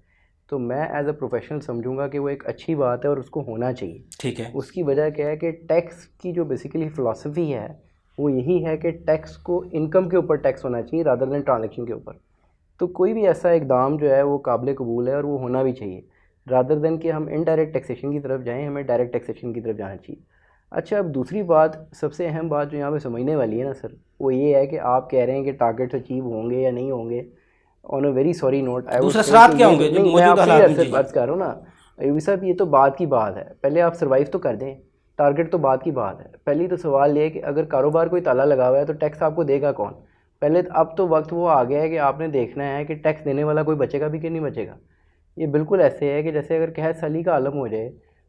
S3: تو میں ایز اے پروفیشنل سمجھوں گا کہ وہ ایک اچھی بات ہے اور اس کو ہونا چاہیے.
S2: ٹھیک ہے.
S3: اس کی وجہ کیا ہے کہ ٹیکس کی جو بیسیکلی فلاسفی ہے وہ یہی ہے کہ ٹیکس کو انکم کے اوپر ٹیکس ہونا چاہیے رادر دین ٹرانزیکشن کے اوپر. تو کوئی بھی ایسا اقدام جو ہے وہ قابل قبول ہے اور وہ ہونا بھی چاہیے رادر دین کہ ہم انڈائریکٹ ٹیکسیشن کی طرف جائیں, ہمیں ڈائریکٹ ٹیکسیشن کی طرف جانا چاہیے. اچھا, اب دوسری بات, سب سے اہم بات جو یہاں پہ سمجھنے والی ہے نا سر, وہ یہ ہے کہ آپ کہہ رہے ہیں کہ ٹارگیٹس اچیو ہوں گے یا نہیں ہوں گے. آن اے ویری سوری نوٹ,
S2: دوسرے اثرات کیا ہوں گے جو موجودہ حالات میں؟
S3: بات کر رہا ہوں نا ایوبی صاحب, یہ تو بات کی بات ہے, پہلے آپ سروائیو تو کر دیں, ٹارگیٹ تو بات کی بات ہے. پہلی تو سوال یہ ہے کہ اگر کاروبار کوئی تالا لگا ہوا ہے تو ٹیکس آپ کو دے گا کون؟ پہلے اب تو وقت وہ آ گیا ہے کہ آپ نے دیکھنا ہے کہ ٹیکس دینے والا کوئی بچے گا بھی کہ نہیں بچے گا. یہ بالکل ایسے ہے کہ جیسے اگر قحط سالی کا عالم ہو جائے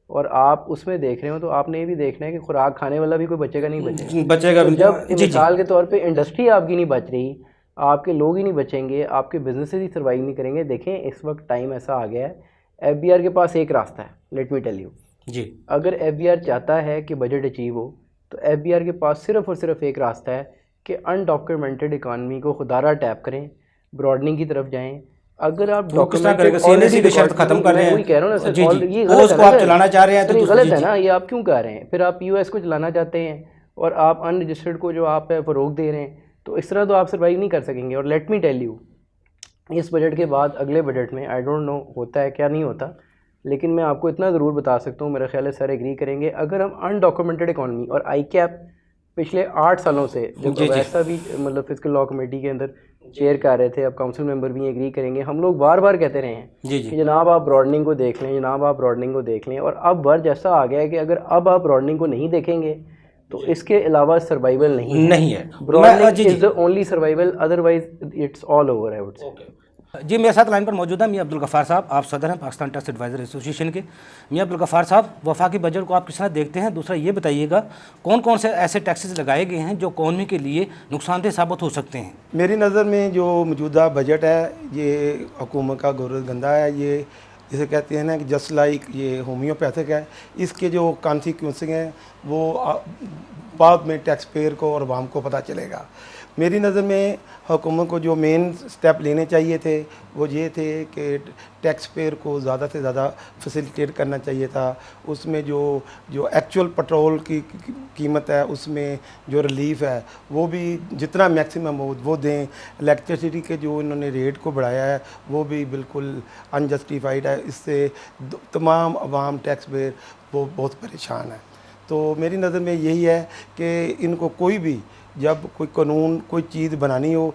S3: اور آپ اس میں دیکھ رہے ہو تو آپ نے یہ بھی دیکھنا ہے کہ خوراک کھانے والا بھی کوئی بچے گا نہیں بچے گا. جب مثال کے طور پہ انڈسٹری آپ کی نہیں بچ رہی, آپ کے لوگ ہی نہیں بچیں گے, آپ کے بزنسز ہی سروائیو نہیں کریں گے. دیکھیں اس وقت ٹائم ایسا آ گیا ہے, ایف بی آر کے پاس ایک راستہ ہے, لیٹ می ٹیل یو.
S2: جی,
S3: اگر ایف بی آر چاہتا ہے کہ بجٹ اچیو ہو تو ایف بی آر کے پاس صرف اور صرف ایک راستہ ہے کہ انڈاکیومنٹڈ اکانومی کو خودارہ ٹیپ کریں, براڈننگ کی طرف جائیں. اگر آپ
S2: ڈاکیومنٹڈ شرط ختم کر رہے ہیں,
S3: وہی کہہ رہا ہوں نا سر, یہ
S2: اس کو آپ چلانا چاہ رہے ہیں
S3: تو غلط ہے نا, یہ آپ کیوں کہہ رہے ہیں؟ پھر آپ یو ایس کو چلانا چاہتے ہیں اور آپ ان رجسٹرڈ کو جو آپ فروغ دے رہے ہیں, تو اس طرح تو آپ سروائیو نہیں کر سکیں گے. اور لیٹ می ٹیل یو, اس بجٹ کے بعد اگلے بجٹ میں آئی ڈونٹ نو ہوتا ہے کیا نہیں ہوتا, لیکن میں آپ کو اتنا ضرور بتا سکتا ہوں, میرا خیال ہے سر ایگری کریں گے, اگر ہم انڈاکیومنٹڈ اکانومی اور آئی کیپ پچھلے 8 سالوں سے جب ایسا بھی مطلب فسکل لا کمیٹی کے اندر چیئر کر رہے تھے, اب کاؤنسل ممبر بھی ایگری کریں گے, ہم لوگ بار بار کہتے رہے ہیں کہ جناب آپ براڈننگ کو دیکھ لیں, جناب آپ براڈننگ کو دیکھ لیں. اور اب ورج ایسا آ گیا ہے کہ اگر اب آپ براڈننگ کو نہیں دیکھیں گے تو اس کے علاوہ سروائیول نہیں ہے. Broadening is the only survival, otherwise it's all over I would say.
S2: جی, میرے ساتھ لائن پر موجود ہیں میاں عبدالغفار صاحب, آپ صدر ہیں پاکستان ٹیکس ایڈوائزر ایسوسیشن کے. میاں عبدالغفار صاحب, وفاقی بجٹ کو آپ کس طرح دیکھتے ہیں؟ دوسرا یہ بتائیے گا کون کون سے ایسے ٹیکسز لگائے گئے ہیں جو اکانومی کے لیے نقصان دہ ثابت ہو سکتے ہیں؟
S4: میری نظر میں جو موجودہ بجٹ ہے یہ حکومت کا گورنر گندہ ہے. یہ جسے کہتے ہیں نا کہ جسٹ لائک یہ ہومیوپیتھک ہے. اس کے جو کانسیکوینسز ہیں وہ بعد میں ٹیکس پیئر کو اور عوام کو پتہ چلے گا. میری نظر میں حکومت کو جو مین سٹیپ لینے چاہیے تھے وہ یہ تھے کہ ٹیکس پیئر کو زیادہ سے زیادہ فیسیلیٹیٹ کرنا چاہیے تھا. اس میں جو ایکچوئل پٹرول کی قیمت ہے اس میں جو ریلیف ہے وہ بھی جتنا میکسیمم ہو وہ دیں. الیکٹریسٹی کے جو انہوں نے ریٹ کو بڑھایا ہے وہ بھی بالکل انجسٹیفائڈ ہے. اس سے تمام عوام ٹیکس پیئر وہ بہت پریشان ہیں. تو میری نظر میں یہی ہے کہ ان کو کوئی بھی جب کوئی قانون کوئی چیز بنانی ہو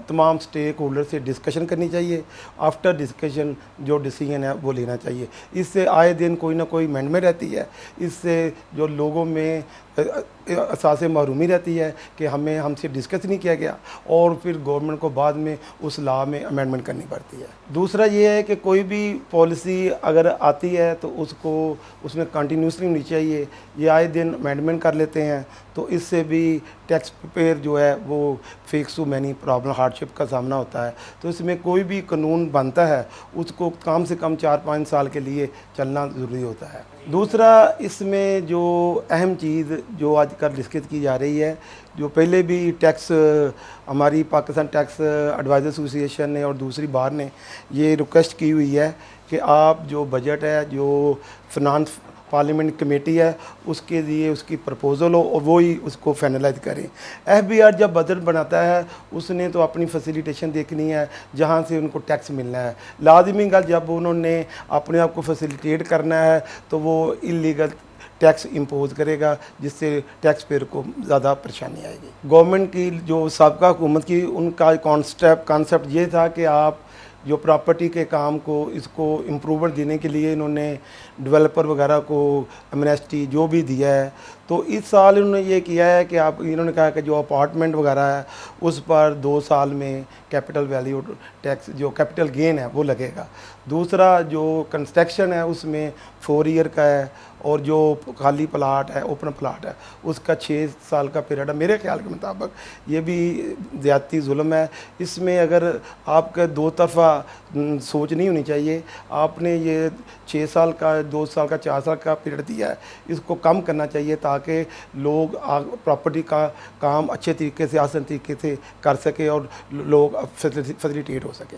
S4: تمام سٹیک ہولڈر سے ڈسکشن کرنی چاہیے. آفٹر ڈسکشن جو ڈیسیجن ہے وہ لینا چاہیے. اس سے آئے دن کوئی نہ کوئی امینڈمنٹ رہتی ہے. اس سے جو لوگوں میں احساس محرومی رہتی ہے کہ ہم سے ڈسکس نہیں کیا گیا اور پھر گورنمنٹ کو بعد میں اس لا میں امینڈمنٹ کرنی پڑتی ہے. دوسرا یہ ہے کہ کوئی بھی پالیسی اگر آتی ہے تو اس میں کنٹینیوسلی ہونی چاہیے. یہ آئے دن امینڈمنٹ کر لیتے ہیں تو اس سے بھی ٹیکس پیئر جو ہے وہ face too many problem hardship کا سامنا ہوتا ہے. تو اس میں کوئی بھی قانون بنتا ہے اس کو کم سے کم 4-5 سال کے لیے چلنا ضروری ہوتا ہے. دوسرا اس میں جو اہم چیز جو آج کل ڈسکس کی جا رہی ہے, جو پہلے بھی ٹیکس ہماری پاکستان ٹیکس ایڈوائزر ایسوسیشن نے اور دوسری بار نے یہ ریکویسٹ کی ہوئی ہے کہ آپ جو بجٹ ہے جو فنانس پارلیمنٹ کمیٹی ہے اس کے لیے اس کی پرپوزل ہو اور وہی اس کو فائنلائز کریں. ایف بی آر جب بجٹ بناتا ہے اس نے تو اپنی فیسیلیٹیشن دیکھنی ہے جہاں سے ان کو ٹیکس ملنا ہے. لازمی گل جب انہوں نے اپنے آپ کو فیسیلیٹیٹ کرنا ہے تو وہ انلیگل ٹیکس امپوز کرے گا جس سے ٹیکس پیئر کو زیادہ پریشانی آئے گی. گورنمنٹ کی جو سابقہ حکومت کی ان کا کانسیپٹ یہ تھا کہ آپ جو پراپرٹی کے کام کو اس کو امپروومنٹ دینے کے لیے انہوں نے ڈیولپر وغیرہ کو ایمنیسٹی جو بھی دیا ہے. تو اس سال انہوں نے یہ کیا ہے کہ انہوں نے کہا کہ جو اپارٹمنٹ وغیرہ ہے اس پر 2 سال میں کیپٹل ویلیو ٹیکس جو کیپٹل گین ہے وہ لگے گا. دوسرا جو کنسٹرکشن ہے اس میں 4 ایئر کا ہے اور جو خالی پلاٹ ہے اوپن پلاٹ ہے اس کا 6 سال کا پیریڈ ہے. میرے خیال کے مطابق یہ بھی زیادتی ظلم ہے. اس میں اگر آپ کا 2 طرفہ سوچ نہیں ہونی چاہیے. آپ نے یہ 6 سال کا 2 سال کا 4 سال کا پیریڈ دیا ہے اس کو کم کرنا چاہیے تاکہ لوگ پراپرٹی کا کام اچھے طریقے سے آسان طریقے سے کر سکے اور لوگ فیسیلیٹیٹ ہو سکے.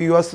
S4: POS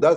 S1: 10,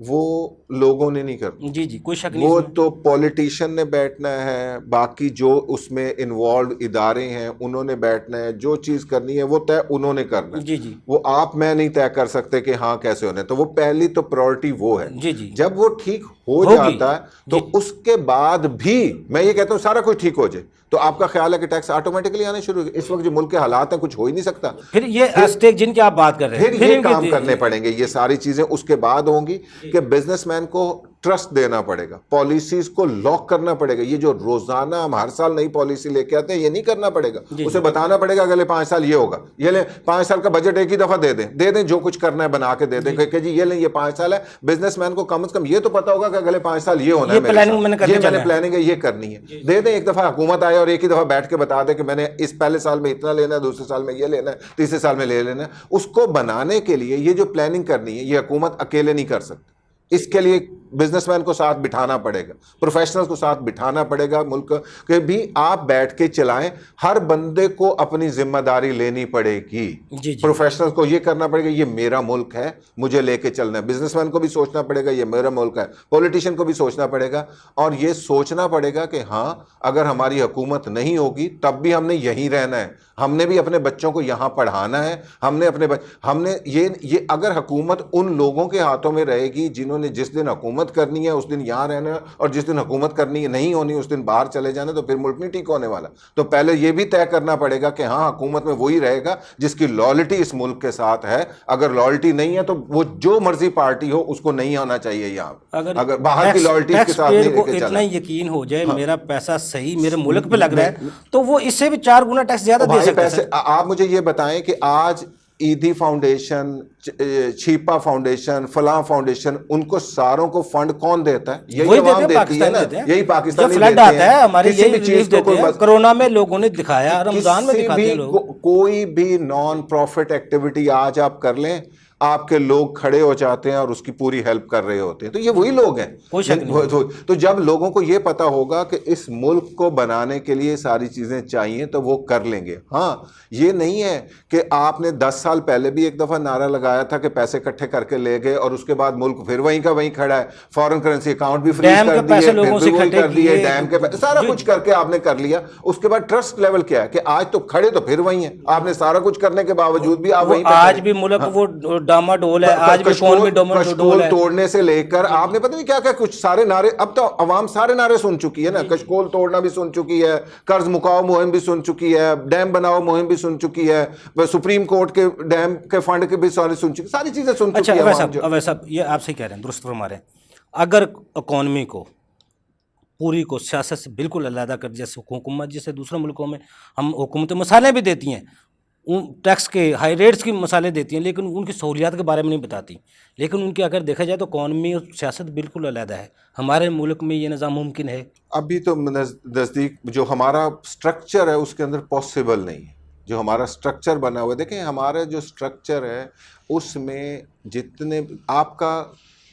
S1: وہ لوگوں نے نہیں کرنا.
S2: جی جی کوئی شک نہیں
S1: وہ
S2: اس میں.
S1: تو پولیٹیشین نے بیٹھنا ہے, باقی جو اس میں انوالو ادارے ہیں انہوں نے بیٹھنا ہے, جو چیز کرنی ہے وہ طے انہوں نے کرنا ہے.
S2: جی جی
S1: وہ آپ میں نہیں طے کر سکتے کہ ہاں کیسے ہونے. تو وہ پہلی تو پرائورٹی وہ ہے.
S2: جی جی
S1: جب وہ ٹھیک ہو
S2: ہوگی.
S1: جاتا ہے تو اس کے بعد بھی میں یہ کہتا ہوں سارا کچھ ٹھیک ہو جائے تو آپ کا خیال ہے کہ ٹیکس آٹومیٹکلی آنے شروع ہو گئے. اس وقت جو ملک کے حالات ہیں کچھ ہو ہی نہیں سکتا.
S2: پھر یہ اسٹیک جن کی آپ بات کر رہے ہیں
S1: پھر یہ کام کرنے پڑیں گے. یہ ساری چیزیں اس کے بعد ہوں گی کہ بزنس مین کو ٹرسٹ دینا پڑے گا, پالیسیز کو لاک کرنا پڑے گا. یہ جو روزانہ ہم ہر سال نئی پالیسی لے کے آتے ہیں یہ نہیں کرنا پڑے گا. اسے بتانا پڑے گا اگلے 5 سال یہ ہوگا, یہ لیں 5 سال کا بجٹ ایک ہی دفعہ دے دیں جو کچھ کرنا ہے بنا کے دے دیں کہ جی یہ لیں یہ 5 سال ہے. بزنس مین کو کم از کم یہ تو پتا ہوگا کہ اگلے 5 سال یہ ہونا ہے, میں نے پلاننگ ہے یہ کرنی ہے. دے دیں ایک دفعہ حکومت آئے اور ایک ہی دفعہ بیٹھ کے بتا دے کہ میں نے اس پہلے سال میں اتنا لینا ہے, دوسرے سال میں یہ لینا ہے, تیسرے سال میں لے لینا ہے. اس کو بنانے کے لیے یہ جو پلاننگ کرنی ہے یہ حکومت اکیلے نہیں کر سکتی. اس کے لیے بزنس مین کو ساتھ بٹھانا پڑے گا, پروفیشنلز کو ساتھ بٹھانا پڑے گا ملک کہ بھی آپ بیٹھ کے چلائیں. ہر بندے کو اپنی ذمہ داری لینی پڑے گی. پروفیشنلز کو یہ کرنا پڑے گا یہ میرا ملک ہے مجھے لے کے چلنا ہے. بزنس مین کو بھی سوچنا پڑے گا یہ میرا ملک ہے. پولیٹیشین کو بھی سوچنا پڑے گا اور یہ سوچنا پڑے گا کہ ہاں اگر ہماری حکومت نہیں ہوگی تب بھی ہم نے یہیں رہنا ہے, ہم نے بھی اپنے بچوں کو یہاں پڑھانا ہے. ہم نے یہ اگر حکومت ان لوگوں کے ہاتھوں میں رہے گی جنہوں نے جس دن حکومت کرنی ہے اس دن یہاں رہنا ہے اور جس دن حکومت کرنی ہے نہیں ہونی اس دن باہر چلے جانا, تو پھر ملک نہیں ٹھیک ہونے والا. تو پہلے یہ بھی طے کرنا پڑے گا کہ ہاں حکومت میں وہی رہے گا جس کی لائلٹی اس ملک کے ساتھ ہے. اگر لائلٹی نہیں ہے تو وہ جو مرضی پارٹی ہو اس کو نہیں آنا چاہیے یہاں. اگر باہر کی لائلٹی کے ساتھ نہیں لے کے چلا,
S2: اتنا یقین ہو جائے میرا پیسہ صحیح میرے ملک پہ لگ رہا ہے تو وہ اس سے بھی 4 گنا ٹیکس زیادہ دے سکتا ہے.
S1: آپ مجھے یہ بتائیں کہ آج ایدھی فاؤنڈیشن, چھیپا فاؤنڈیشن, فلاں فاؤنڈیشن, ان کو ساروں کو فنڈ کون دیتا ہے؟ یہی عوام دیتی ہے نا, یہی پاکستانی دیتے ہیں. ہماری
S2: یہی ریلیف دیتے ہیں. کرونا میں لوگوں نے دکھایا, رمضان میں دکھاتے ہیں لوگ.
S1: کوئی بھی نان پروفٹ ایکٹیویٹی آج آپ کر لیں آپ کے لوگ کھڑے ہو جاتے ہیں اور اس کی پوری ہیلپ کر رہے ہوتے ہیں. تو یہ وہی لوگ ہیں. تو جب لوگوں کو یہ پتا ہوگا کہ اس ملک کو بنانے کے لیے ساری چیزیں چاہیے تو وہ کر لیں گے. ہاں یہ نہیں ہے کہ آپ نے 10 سال پہلے بھی ایک دفعہ نعرہ لگایا تھا کہ پیسے اکٹھے کر کے لے گئے اور اس کے بعد ملک پھر وہیں کا وہیں کھڑا ہے. فارن کرنسی اکاؤنٹ بھی فریز کر دیے, ڈیم کے پیسے سارا کچھ کر کے آپ نے کر لیا. اس کے بعد ٹرسٹ لیول کیا ہے کہ آج تو کھڑے تو پھر وہیں ہیں. آپ نے سارا کچھ کرنے کے باوجود بھی آپ وہیں
S2: آج بھی ملک وہ ڈاما ڈول ہے. آج بھی
S1: کشکول توڑنے سے لے کر آپ نے پتہ نہیں کیا کیا کچھ سارے نعرے, اب تو عوام سارے نعرے سن چکی ہے نا. کشکول توڑنا بھی سن چکی ہے, قرض مکاؤ مہم بھی سن چکی ہے, ڈیم بناؤ مہم بھی سن چکی ہے, سپریم کورٹ کے ڈیم کے فنڈ کے بھی ساری سن چکی, ساری چیزیں سن چکی ہے.
S2: اویس صاحب یہ آپ سے کہہ رہے ہیں, درست فرما رہے ہیں. اگر اکانومی کو پوری کو سیاست سے بالکل علیحدہ کر دیا, جیسے حکومت جیسے دوسرے ملکوں میں ہم حکومتیں مسالے بھی دیتی ہیں, ٹیکس کے ہائی ریٹس کی مسالے دیتی ہیں لیکن ان کی سہولیات کے بارے میں نہیں بتاتی. لیکن ان کی اگر دیکھا جائے تو اکانومی اور سیاست بالکل علیحدہ ہے. ہمارے ملک میں یہ نظام ممکن ہے؟
S1: ابھی تو نزدیک جو ہمارا سٹرکچر ہے اس کے اندر پاسبل نہیں ہے. جو ہمارا سٹرکچر بنا ہوا ہے, دیکھیں ہمارا جو سٹرکچر ہے اس میں جتنے آپ کا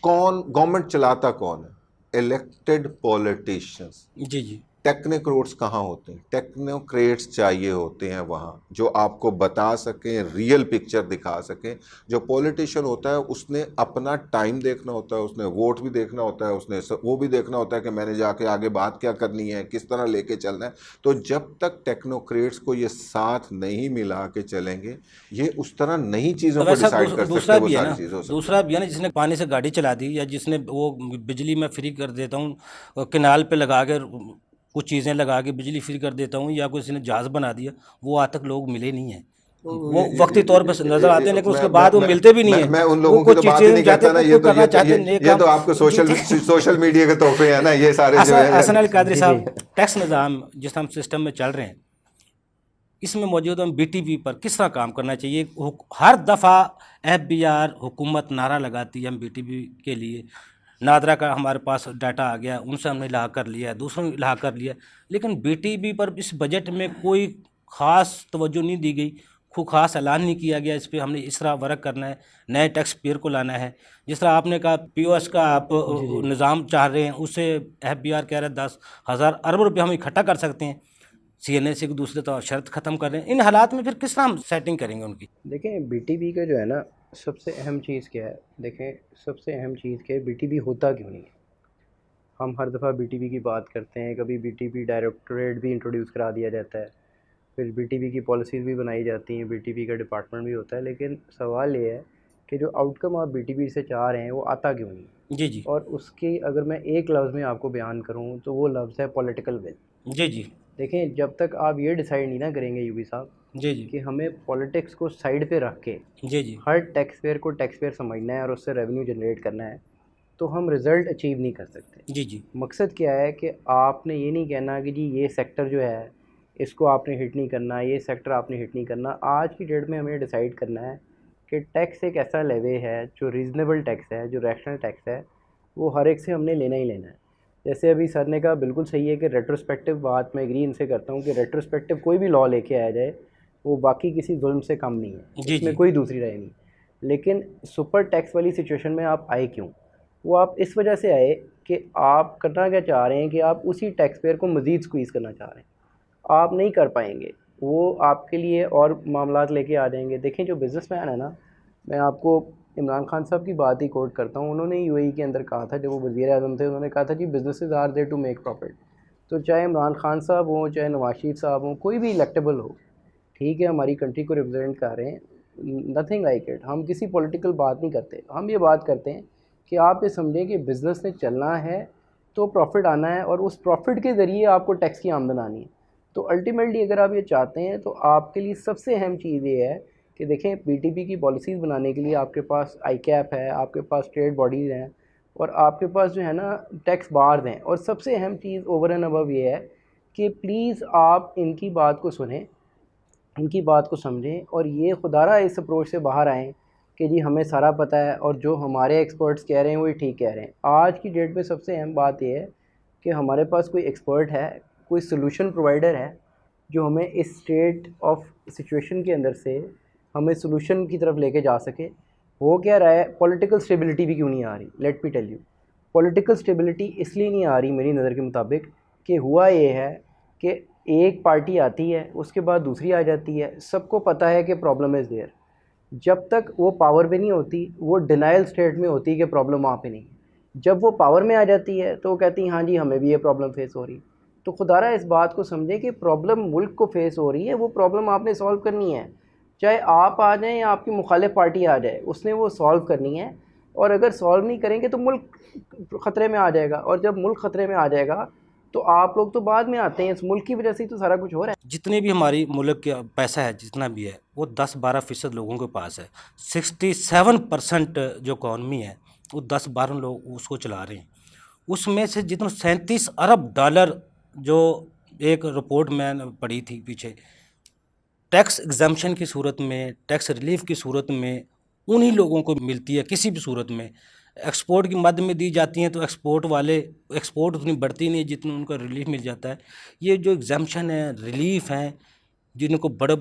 S1: کون گورنمنٹ چلاتا کون ہے؟ Elected politicians.
S2: جی جی.
S1: ٹیکنوکریٹس کہاں ہوتے ہیں؟ ٹیکنوکریٹس چاہیے ہوتے ہیں وہاں جو آپ کو بتا سکیں, ریئل پکچر دکھا سکیں. جو پولیٹیشین ہوتا ہے اس نے اپنا ٹائم دیکھنا ہوتا ہے, اس نے ووٹ بھی دیکھنا ہوتا ہے, اس نے وہ بھی دیکھنا ہوتا ہے کہ میں نے جا کے آگے بات کیا کرنی ہے, کس طرح لے کے چلنا ہے. تو جب تک ٹیکنوکریٹس کو یہ ساتھ نہیں ملا کے چلیں گے یہ اس طرح نئی چیزوں کو ڈیسائیڈ کر سکتے. وہ ساری چیزوں سے
S2: دوسرا بھی ہے نا, جس نے پانی سے گاڑی چلا دی یا جس نے وہ بجلی میں فری کر دیتا ہوں کنال پہ لگا کے کچھ چیزیں لگا کے بجلی فری کر دیتا ہوں, یا کسی نے جہاز بنا دیا, وہ آج تک لوگ ملے نہیں ہیں. وہ وقتی طور پہ نظر آتے ہیں لیکن اس کے بعد وہ ملتے بھی نہیں ہیں.
S1: میں ان لوگوں کی تو بات نہیں کرتا نا, یہ تو آپ کو سوشل میڈیا کے تحفے ہیں نا یہ سارے.
S2: حسن علی قادری صاحب, ٹیکس نظام جس ہم سسٹم میں چل رہے ہیں اس میں موجود ہم بی ٹی پی پر کس طرح کام کرنا چاہیے؟ ہر دفعہ FBR حکومت نعرہ لگاتی ہے ہم بی ٹی پی کے لیے, نادرا کا ہمارے پاس ڈاٹا آ گیا, ان سے ہم نے لاحق کر لیا, دوسروں نے لاحق کر لیا, لیکن بی ٹی پی پر اس بجٹ میں کوئی خاص توجہ نہیں دی گئی, کوئی خاص اعلان نہیں کیا گیا اس پہ ہم نے اس طرح ورک کرنا ہے, نئے ٹیکس پیئر کو لانا ہے. جس طرح آپ نے کہا POS کا آپ نظام چاہ رہے ہیں, اس سے FBR کہہ رہے ہیں 10,000 ارب روپے ہم اکٹھا کر سکتے ہیں, CNA سے دوسرے تو شرط ختم کر رہے ہیں. ان حالات میں پھر کس طرح ہم سیٹنگ کریں گے ان کی؟
S3: دیکھیں بی ٹی پی کا جو ہے نا سب سے اہم چیز کیا ہے؟ دیکھیں سب سے اہم چیز کیا ہے، بی ٹی پی ہوتا کیوں نہیں ہے؟ ہم ہر دفعہ بی ٹی پی کی بات کرتے ہیں، کبھی بی ٹی پی ڈائریکٹوریٹ بھی انٹروڈیوس کرا دیا جاتا ہے، پھر بی ٹی پی کی پالیسیز بھی بنائی جاتی ہیں، بی ٹی پی کا ڈپارٹمنٹ بھی ہوتا ہے، لیکن سوال یہ ہے کہ جو آؤٹ کم آپ بی ٹی پی سے چاہ رہے ہیں وہ آتا کیوں نہیں ہے؟
S2: جی جی
S3: اور اس کی اگر میں ایک لفظ میں آپ کو بیان کروں تو وہ لفظ ہے پولیٹیکل ول۔
S2: جی جی
S3: دیکھیں جب تک آپ یہ ڈیسائیڈ نہیں نہ کریں گے یوبی صاحب
S2: جی جی
S3: کہ ہمیں پولیٹکس کو سائیڈ پہ رکھ کے
S2: جی جی
S3: ہر ٹیکس پیئر کو ٹیکس پیئر سمجھنا ہے اور اس سے ریونیو جنریٹ کرنا ہے، تو ہم رزلٹ اچیو نہیں کر سکتے۔
S2: جی جی
S3: مقصد کیا ہے کہ آپ نے یہ نہیں کہنا کہ جی یہ سیکٹر جو ہے اس کو آپ نے ہٹ نہیں کرنا، یہ سیکٹر آپ نے ہٹ نہیں کرنا۔ آج کی ڈیٹ میں ہمیں ڈیسائیڈ کرنا ہے کہ ٹیکس ایک ایسا لیوے ہے جو ریزنیبل ٹیکس ہے، جو ریشنل ٹیکس ہے، وہ ہر ایک سے ہم نے لینا ہی لینا ہے۔ جیسے ابھی سر نے کہا بالکل صحیح ہے کہ ریٹروسپیکٹو بات میں ایگری ان سے کرتا ہوں کہ ریٹروسپیکٹو کوئی بھی لا لے کے آیا جائے وہ باقی کسی ظلم سے کم نہیں ہے،
S2: جی
S3: اس میں
S2: جی
S3: کوئی دوسری رائے نہیں۔ لیکن سپر ٹیکس والی سچویشن میں آپ آئے کیوں؟ وہ آپ اس وجہ سے آئے کہ آپ کرنا کیا چاہ رہے ہیں کہ آپ اسی ٹیکس پیئر کو مزید سکویز کرنا چاہ رہے ہیں۔ آپ نہیں کر پائیں گے، وہ آپ کے لیے اور معاملات لے کے آ جائیں گے۔ دیکھیں جو بزنس مین ہے نا، میں آپ کو عمران خان صاحب کی بات ہی کوٹ کرتا ہوں، انہوں نے یو اے ای کے اندر کہا تھا جب وہ وزیر اعظم تھے، انہوں نے کہا تھا جی businesses are there to make profit. تو چاہے عمران خان صاحب ہوں، چاہے نواز شریف صاحب ہوں، کوئی بھی الیکٹیبل ہو، ٹھیک ہے، ہماری کنٹری کو ریپرزینٹ کر رہے ہیں، نتھنگ لائک اٹ، ہم کسی پولیٹیکل بات نہیں کرتے، ہم یہ بات کرتے ہیں کہ آپ یہ سمجھیں کہ بزنس نے چلنا ہے تو پروفٹ آنا ہے اور اس پروفٹ کے ذریعے آپ کو ٹیکس کی آمدن آنی ہے۔ تو الٹیمیٹلی اگر آپ یہ چاہتے ہیں تو آپ کے لیے سب سے اہم چیز یہ ہے کہ دیکھیں بی ٹی پی کی پالیسیز بنانے کے لیے آپ کے پاس آئی کیپ ہے، آپ کے پاس ٹریڈ باڈیز ہیں، اور آپ کے پاس جو ہے نا ٹیکس بارز ہیں، اور سب سے اہم چیز اوور اینڈ ابو یہ ہے کہ پلیز آپ ان کی بات کو سنیں، ان کی بات کو سمجھیں، اور یہ خدا را اس اپروچ سے باہر آئیں کہ جی ہمیں سارا پتہ ہے اور جو ہمارے ایکسپرٹس کہہ رہے ہیں وہی ٹھیک کہہ رہے ہیں۔ آج کی ڈیٹ میں سب سے اہم بات یہ ہے کہ ہمارے پاس کوئی ایکسپرٹ ہے، کوئی سلوشن پرووائڈر ہے جو ہمیں اس اسٹیٹ آف سچویشن کے اندر سے ہمیں سلوشن کی طرف لے کے جا سکے۔ وہ کیا رہا ہے، پولیٹیکل سٹیبلٹی بھی کیوں نہیں آ رہی؟ Let me tell you, political stability اس لیے نہیں آ رہی میری نظر کے مطابق کہ ہوا یہ ہے کہ ایک پارٹی آتی ہے، اس کے بعد دوسری آ جاتی ہے، سب کو پتہ ہے کہ پرابلم از دیئر، جب تک وہ پاور پہ نہیں ہوتی وہ ڈینائل سٹیٹ میں ہوتی ہے کہ پرابلم وہاں پہ نہیں ہے، جب وہ پاور میں آ جاتی ہے تو وہ کہتی ہیں ہاں جی ہمیں بھی یہ پرابلم فیس ہو رہی ہے۔ تو خدا را اس بات کو سمجھیں کہ پرابلم ملک کو فیس ہو رہی ہے، وہ پرابلم آپ نے سالو کرنی ہے، چاہے آپ آ جائیں یا آپ کی مخالف پارٹی آ جائے، اس نے وہ سالو کرنی ہے، اور اگر سالو نہیں کریں گے تو ملک خطرے میں آ جائے گا، اور جب ملک خطرے میں آ جائے گا تو آپ لوگ تو بعد میں آتے ہیں، اس ملک کی وجہ سے ہی تو سارا کچھ ہو رہا ہے۔
S2: جتنے بھی ہماری ملک کا پیسہ ہے جتنا بھی ہے وہ 10-12% لوگوں کے پاس ہے، 67% جو اکانومی ہے وہ 10-12 لوگ اس کو چلا رہے ہیں، اس میں سے جتنے 37 ارب ڈالر جو ایک رپورٹ میں نے پڑھی تھی پیچھے، ٹیکس ایگزمپشن کی صورت میں، ٹیکس ریلیف کی صورت میں انہی لوگوں کو ملتی ہے، کسی بھی صورت میں ایکسپورٹ کی مد میں دی جاتی ہیں تو ایکسپورٹ اتنی بڑھتی نہیں جتنا ان کا ریلیف مل جاتا ہے۔ یہ جو ایگزمپشن ہے، ریلیف ہیں، جن کو بڑے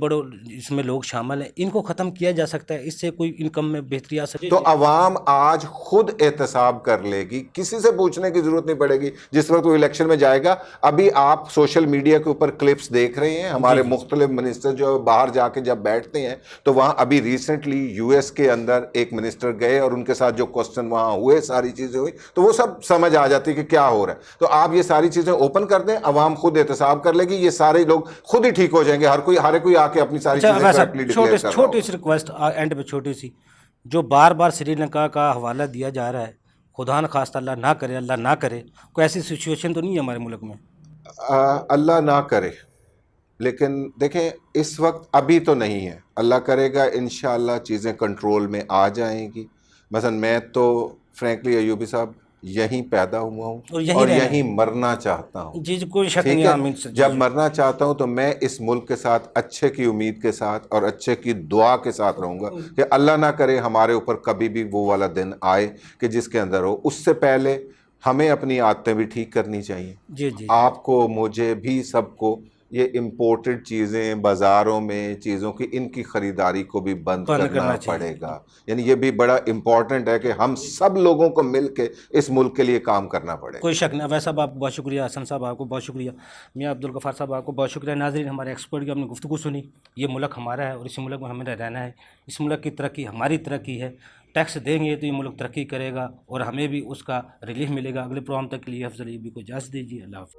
S2: اس میں لوگ شامل ہیں، ان کو ختم کیا جا سکتا ہے، اس سے کوئی انکم میں بہتری آ سکتی ہے۔
S1: تو عوام آج خود احتساب کر لے گی، کسی سے پوچھنے کی ضرورت نہیں پڑے گی جس وقت وہ الیکشن میں جائے گا۔ ابھی آپ سوشل میڈیا کے اوپر کلپس دیکھ رہے ہیں، ہمارے مختلف منسٹر جو باہر جا کے جب بیٹھتے ہیں تو وہاں ابھی ریسنٹلی یو ایس کے اندر ایک منسٹر گئے اور ان کے ساتھ جو کوسچن وہاں ہوئے، ساری چیزیں ہوئی تو وہ سب سمجھ آ جاتی کہ کیا ہو رہا ہے۔ تو آپ یہ ساری چیزیں اوپن کر دیں، عوام خود احتساب کر لے گی، یہ سارے لوگ خود ہی ٹھیک ہو جائیں گے، ہر کوئی آ کے اپنی ساری چیزیں کریکٹلی ڈکلیئر کر رہا
S2: چھوٹی
S1: ہوگا۔
S2: سی ریکویسٹ اینڈ پہ، چھوٹی سی، جو بار بار سری لنکا کا حوالہ دیا جا رہا ہے، خدا نخواستہ اللہ نہ کرے، اللہ نہ کرے، کوئی ایسی سچویشن تو نہیں ہے ہمارے ملک میں؟
S1: اللہ نہ کرے، لیکن دیکھیں اس وقت ابھی تو نہیں ہے، اللہ کرے گا انشاءاللہ چیزیں کنٹرول میں آ جائیں گی۔ مثلا میں تو فرینکلی ایوبی صاحب یہیں پیدا ہوا ہوں اور یہیں مرنا چاہتا ہوں،
S2: جی کوئی شک نہیں،
S1: ٹھیک ہے؟
S2: آمین سر۔
S1: جب مرنا چاہتا ہوں تو میں اس ملک کے ساتھ اچھے کی امید کے ساتھ اور اچھے کی دعا کے ساتھ رہوں گا کہ اللہ نہ کرے ہمارے اوپر کبھی بھی وہ والا دن آئے کہ جس کے اندر ہو۔ اس سے پہلے ہمیں اپنی عادتیں بھی ٹھیک کرنی چاہیے،
S2: جی جی
S1: آپ کو، مجھے بھی، سب کو یہ امپورٹڈ چیزیں بازاروں میں چیزوں کی ان کی خریداری کو بھی بند کرنا پڑے گا. یعنی یہ بھی بڑا امپورٹنٹ ہے کہ ہم سب لوگوں کو مل کے اس ملک کے لیے کام کرنا پڑے.
S2: کوئی شک نہیں. ویسا آپ کو بہت شکریہ. حسن صاحب آپ کو بہت شکریہ. میاں عبدالغفار صاحب آپ کو بہت شکریہ. ناظرین ہمارے ایکسپرٹ کی آپ نے گفتگو سنی. یہ ملک ہمارا ہے اور اسی ملک میں ہمیں رہنا ہے. اس ملک کی ترقی ہماری ترقی ہے. ٹیکس دیں گے تو یہ ملک ترقی کرے گا اور ہمیں بھی اس کا ریلیف ملے گا. اگلے پروگرام تک کے لیے افضل ایوبی کو اجازت دیجیے. اللہ حافظ.